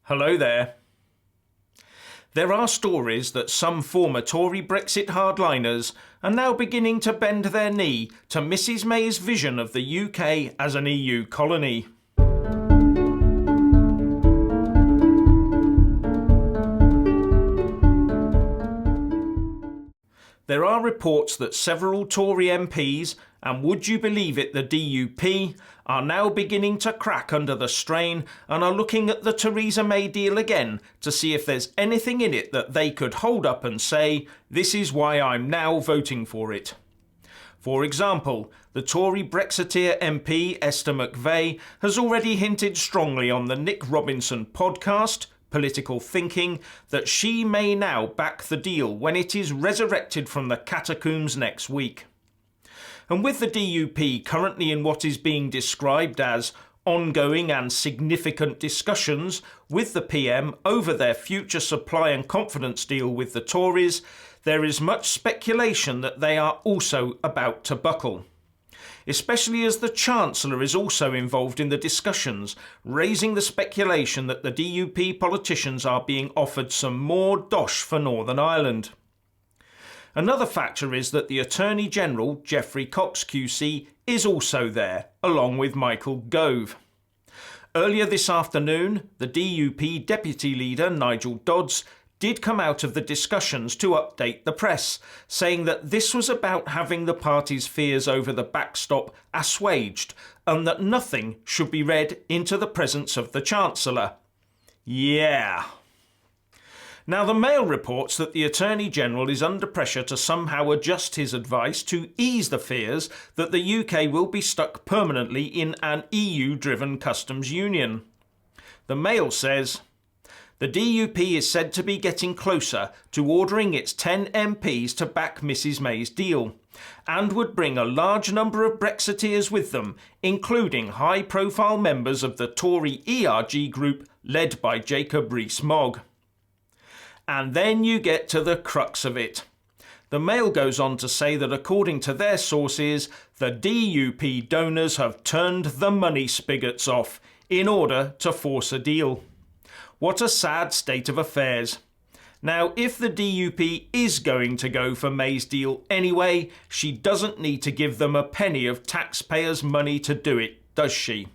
Hello there. There are stories that some former Tory Brexit hardliners are now beginning to bend their knee to Mrs May's vision of the UK as an EU colony. There are reports that several Tory MPs, and would you believe it, the DUP, are now beginning to crack under the strain and are looking at the Theresa May deal again to see if there's anything in it that they could hold up and say, this is why I'm now voting for it. For example, the Tory Brexiteer MP Esther McVey has already hinted strongly on the Nick Robinson podcast, Political Thinking, that she may now back the deal when it is resurrected from the catacombs next week. And with the DUP currently in what is being described as ongoing and significant discussions with the PM over their future supply and confidence deal with the Tories, there is much speculation that they are also about to buckle. Especially as the Chancellor is also involved in the discussions, raising the speculation that the DUP politicians are being offered some more dosh for Northern Ireland. Another factor is that the Attorney General, Geoffrey Cox QC, is also there, along with Michael Gove. Earlier this afternoon, the DUP Deputy Leader, Nigel Dodds, did come out of the discussions to update the press, saying that this was about having the party's fears over the backstop assuaged and that nothing should be read into the presence of the Chancellor. Yeah. Now, the Mail reports that the Attorney General is under pressure to somehow adjust his advice to ease the fears that the UK will be stuck permanently in an EU-driven customs union. The Mail says, the DUP is said to be getting closer to ordering its 10 MPs to back Mrs May's deal, and would bring a large number of Brexiteers with them, including high-profile members of the Tory ERG group led by Jacob Rees-Mogg. And then you get to the crux of it. The Mail goes on to say that according to their sources, the DUP donors have turned the money spigots off in order to force a deal. What a sad state of affairs. Now, if the DUP is going to go for May's deal anyway, she doesn't need to give them a penny of taxpayers' money to do it, does she?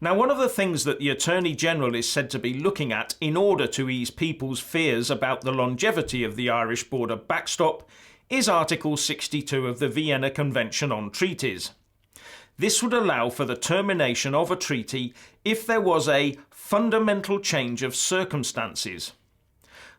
Now, one of the things that the Attorney General is said to be looking at in order to ease people's fears about the longevity of the Irish border backstop is Article 62 of the Vienna Convention on Treaties. This would allow for the termination of a treaty if there was a fundamental change of circumstances.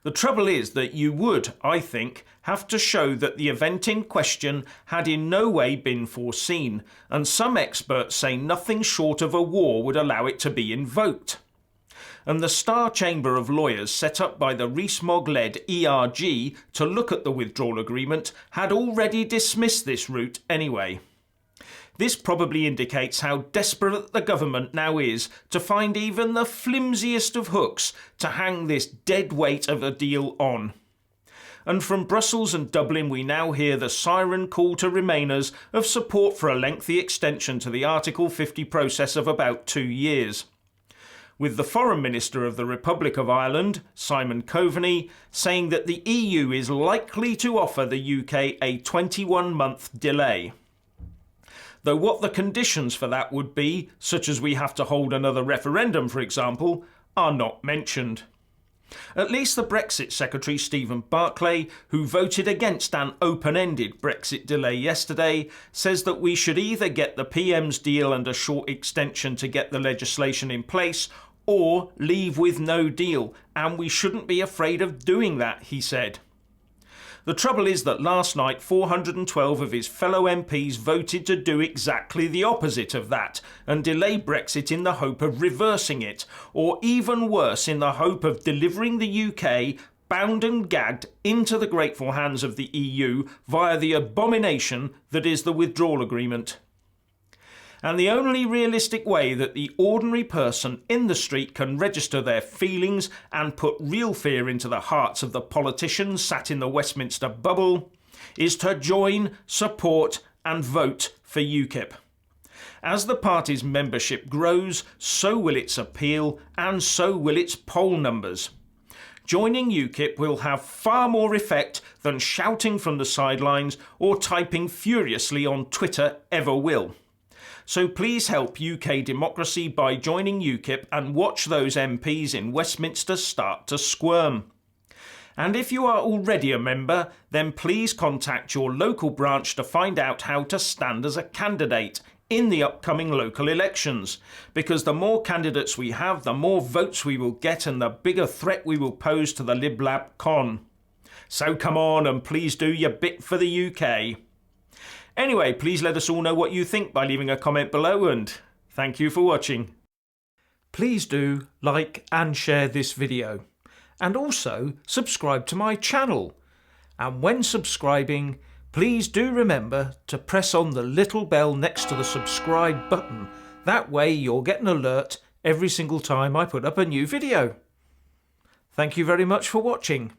The trouble is that you would, I think, have to show that the event in question had in no way been foreseen, and some experts say nothing short of a war would allow it to be invoked. And the Star Chamber of Lawyers set up by the Rees-Mogg-led ERG to look at the withdrawal agreement had already dismissed this route anyway. This probably indicates how desperate the government now is to find even the flimsiest of hooks to hang this dead weight of a deal on. And from Brussels and Dublin we now hear the siren call to Remainers of support for a lengthy extension to the Article 50 process of about 2 years. With the Foreign Minister of the Republic of Ireland, Simon Coveney, saying that the EU is likely to offer the UK a 21-month delay. Though what the conditions for that would be, such as we have to hold another referendum for example, are not mentioned. At least the Brexit Secretary Stephen Barclay, who voted against an open-ended Brexit delay yesterday, says that we should either get the PM's deal and a short extension to get the legislation in place, or leave with no deal, and we shouldn't be afraid of doing that, he said. The trouble is that last night 412 of his fellow MPs voted to do exactly the opposite of that and delay Brexit in the hope of reversing it, or even worse, in the hope of delivering the UK bound and gagged into the grateful hands of the EU via the abomination that is the withdrawal agreement. And the only realistic way that the ordinary person in the street can register their feelings and put real fear into the hearts of the politicians sat in the Westminster bubble is to join, support and vote for UKIP. As the party's membership grows, so will its appeal and so will its poll numbers. Joining UKIP will have far more effect than shouting from the sidelines or typing furiously on Twitter ever will. So please help UK democracy by joining UKIP and watch those MPs in Westminster start to squirm. And if you are already a member, then please contact your local branch to find out how to stand as a candidate in the upcoming local elections, because the more candidates we have, the more votes we will get and the bigger threat we will pose to the Lib Lab con. So come on and please do your bit for the UK. Anyway, please let us all know what you think by leaving a comment below, and thank you for watching. Please do like and share this video, and also subscribe to my channel. And when subscribing, please do remember to press on the little bell next to the subscribe button. That way you'll get an alert every single time I put up a new video. Thank you very much for watching.